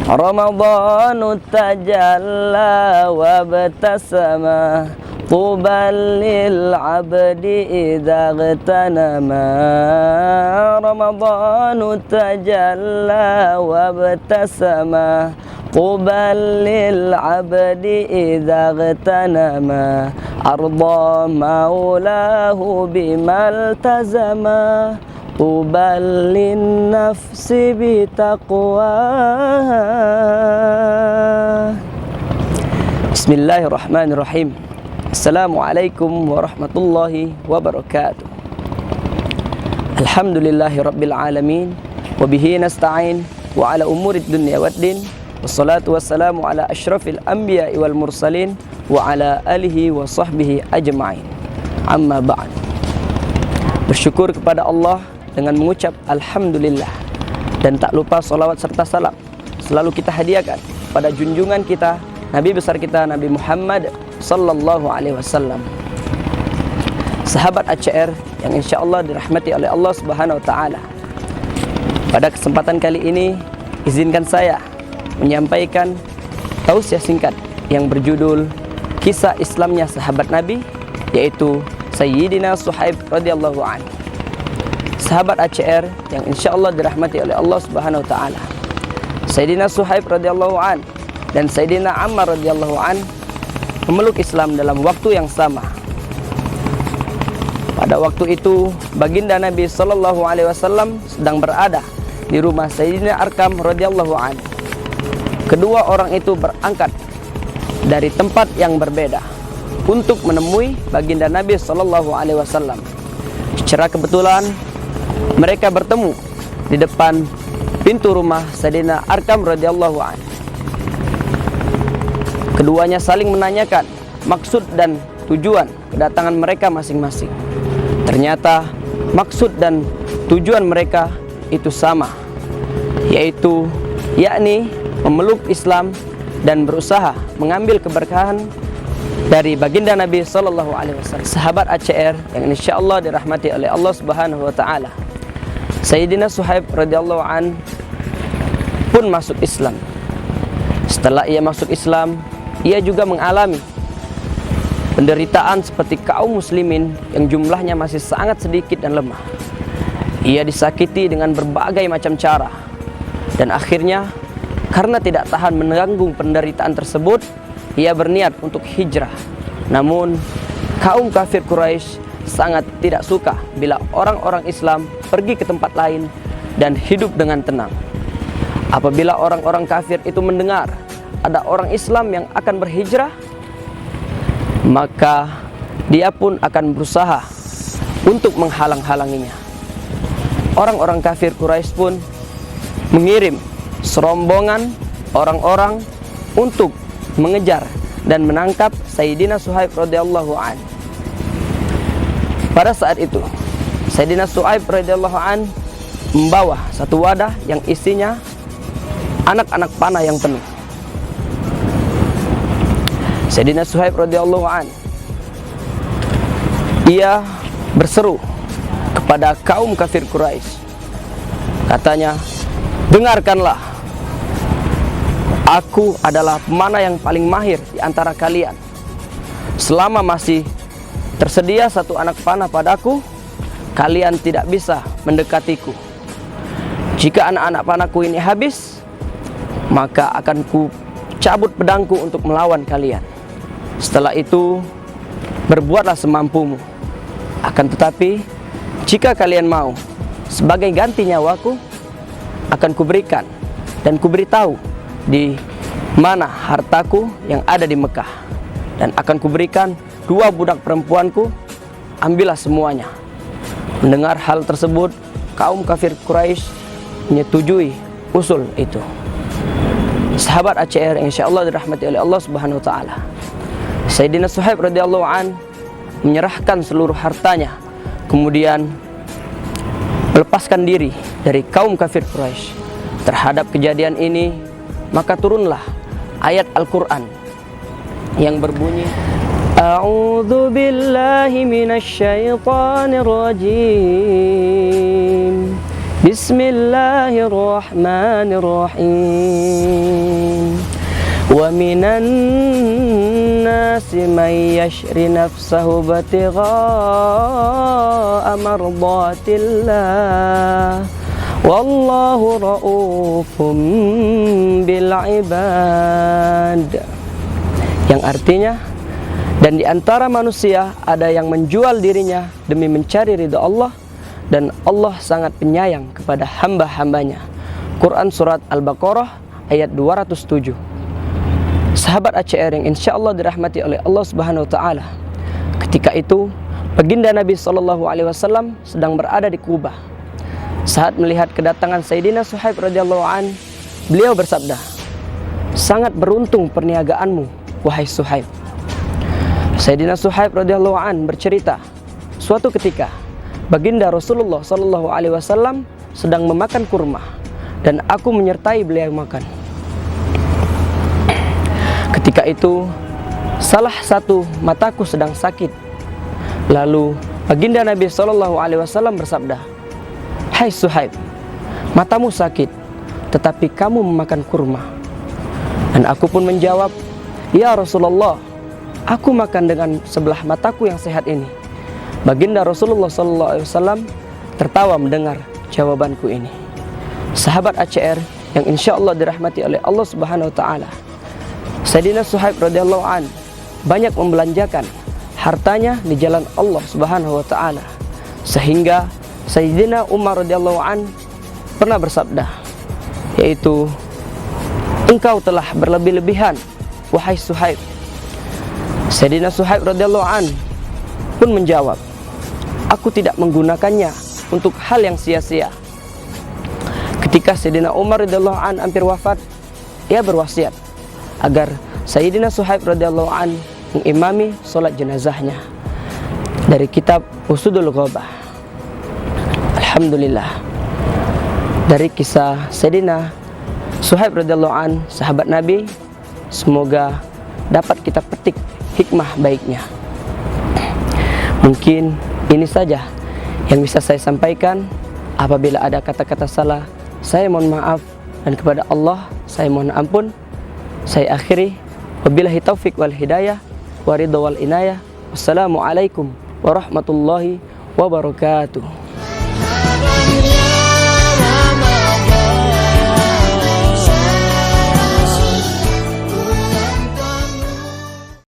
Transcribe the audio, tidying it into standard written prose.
Ramadhanu tajalla wa batasama Tuban lil abdi idza ghtanama. Ramadhanu tajalla wa batasama Tuban lil abdi idza ghtanama. Arda maulahu bimal tazama Tuban lin nafsi bitaqwaha. Bismillahirrahmanirrahim. Assalamualaikum warahmatullahi wabarakatuh. Alhamdulillahi rabbil alamin, wabihi nasta'in wa ala umurid dunya waddin, wassalatu wassalamu ala ashrafil anbiya wal mursalin wa ala alihi wa sahbihi ajma'in. Amma ba'd. Bersyukur kepada Allah dengan mengucap Alhamdulillah, dan tak lupa salawat serta salam selalu kita hadiahkan pada junjungan kita, Nabi besar kita, Nabi Muhammad sallallahu alaihi wasallam. Sahabat ACR yang insya Allah dirahmati oleh Allah subhanahu wa ta'ala, pada kesempatan kali ini izinkan saya menyampaikan tausiah singkat yang berjudul Kisah Islamnya Sahabat Nabi, yaitu Sayyidina Suhaib radhiyallahu anhu. Sahabat ACR yang insya Allah dirahmati oleh Allah subhanahu wa ta'ala, Sayyidina Suhaib radhiyallahu anhu dan Sayyidina Ammar radhiyallahu anhu memeluk Islam dalam waktu yang sama. Pada waktu itu baginda Nabi sallallahu alaihi wasallam sedang berada di rumah Sayyidina Arkam radhiyallahu anhu. Kedua orang itu berangkat dari tempat yang berbeda untuk menemui baginda Nabi sallallahu alaihi wasallam. Secara kebetulan mereka bertemu di depan pintu rumah Sayyidina Arkam radhiyallahu anhu. Keduanya saling menanyakan maksud dan tujuan kedatangan mereka masing-masing. Ternyata maksud dan tujuan mereka itu sama, yaitu yakni memeluk Islam dan berusaha mengambil keberkahan dari baginda Nabi sallallahu alaihi wasallam. Sahabat ACR yang insyaallah dirahmati oleh Allah Subhanahu wa taala, Sayyidina Suhaib radhiyallahu an pun masuk Islam. Setelah ia masuk Islam, ia juga mengalami penderitaan seperti kaum muslimin yang jumlahnya masih sangat sedikit dan lemah. Ia disakiti dengan berbagai macam cara, dan akhirnya karena tidak tahan menanggung penderitaan tersebut, ia berniat untuk hijrah. Namun kaum kafir Quraisy sangat tidak suka bila orang-orang Islam pergi ke tempat lain dan hidup dengan tenang. Apabila orang-orang kafir itu mendengar ada orang Islam yang akan berhijrah, maka dia pun akan berusaha untuk menghalang-halanginya. Orang-orang kafir Quraisy pun mengirim serombongan orang-orang untuk mengejar dan menangkap Sayyidina Suhaib radhiyallahu an. Pada saat itu Sayyidina Suhaib radhiyallahu an membawa satu wadah yang isinya anak-anak panah yang penuh. Sayyidina Suhaib radhiyallahu an, ia berseru kepada kaum kafir Quraisy. Katanya, "Dengarkanlah, aku adalah pemanah yang paling mahir di antara kalian. Selama masih tersedia satu anak panah padaku, kalian tidak bisa mendekatiku. Jika anak-anak panahku ini habis, maka akan ku cabut pedangku untuk melawan kalian. Setelah itu, berbuatlah semampumu. Akan tetapi, jika kalian mau, sebagai ganti nyawaku, akan kuberikan dan kuberitahu di mana hartaku yang ada di Mekah, dan akan kuberikan 2 budak perempuanku, ambillah semuanya." Mendengar hal tersebut, kaum kafir Quraisy menyetujui usul itu. Sahabat ACR yang insyaallah dirahmati oleh Allah Subhanahu wa taala, Sayyidina Suhaib radhiyallahu an menyerahkan seluruh hartanya, kemudian melepaskan diri dari kaum kafir Quraisy. Terhadap kejadian ini, maka turunlah ayat Al-Qur'an yang berbunyi, A'udzu billahi minasy syaithanir rajim. Bismillahirrahmanirrahim. Wa minan nasi may yashri nafsahu batigha'a mardatillah. Wallahu ra'ufum bil ibad. Yang artinya, dan di antara manusia ada yang menjual dirinya demi mencari ridha Allah, dan Allah sangat penyayang kepada hamba-hambanya. Quran Surat Al-Baqarah ayat 207. Sahabat ACR yang insya Allah dirahmati oleh Allah Subhanahu Wa Taala, ketika itu baginda Nabi SAW sedang berada di Kubah. Saat melihat kedatangan Sayyidina Suhaib radhiyallahu an, beliau bersabda, "Sangat beruntung perniagaanmu, wahai Suhaib." Sayyidina Suhaib radhiyallahu an bercerita, suatu ketika baginda Rasulullah SAW sedang memakan kurma dan aku menyertai beliau makan. Ketika itu salah satu mataku sedang sakit. Lalu baginda Nabi SAW bersabda, "Hai Suhaib, matamu sakit, tetapi kamu memakan kurma." Dan aku pun menjawab, "Ya Rasulullah, aku makan dengan sebelah mataku yang sehat ini." Baginda Rasulullah SAW tertawa mendengar jawabanku ini. Sahabat ACR yang insya Allah dirahmati oleh Allah Subhanahu Wa Taala, Sayyidina Suhaib radhiyallahu an banyak membelanjakan hartanya di jalan Allah Subhanahu Wa Taala, sehingga Sayyidina Umar radhiyallahu an pernah bersabda, yaitu, "Engkau telah berlebih-lebihan, wahai Suhaib." Sayyidina Suhaib radhiyallahu an pun menjawab, "Aku tidak menggunakannya untuk hal yang sia-sia." Ketika Sayyidina Umar radhiyallahu an hampir wafat, ia berwasiat agar Sayyidina Suhaib radhiyallahu an mengimami sholat jenazahnya. Dari kitab Usudul Ghabah. Alhamdulillah, dari kisah Sayyidina Suhaib radhiyallahu an, sahabat Nabi, semoga dapat kita petik hikmah baiknya. Mungkin ini saja yang bisa saya sampaikan. Apabila ada kata-kata salah, saya mohon maaf, dan kepada Allah saya mohon ampun. Saya akhiri, wabillahi taufik wal hidayah, wa ridha wal inayah. Wassalamualaikum warahmatullahi wabarakatuh.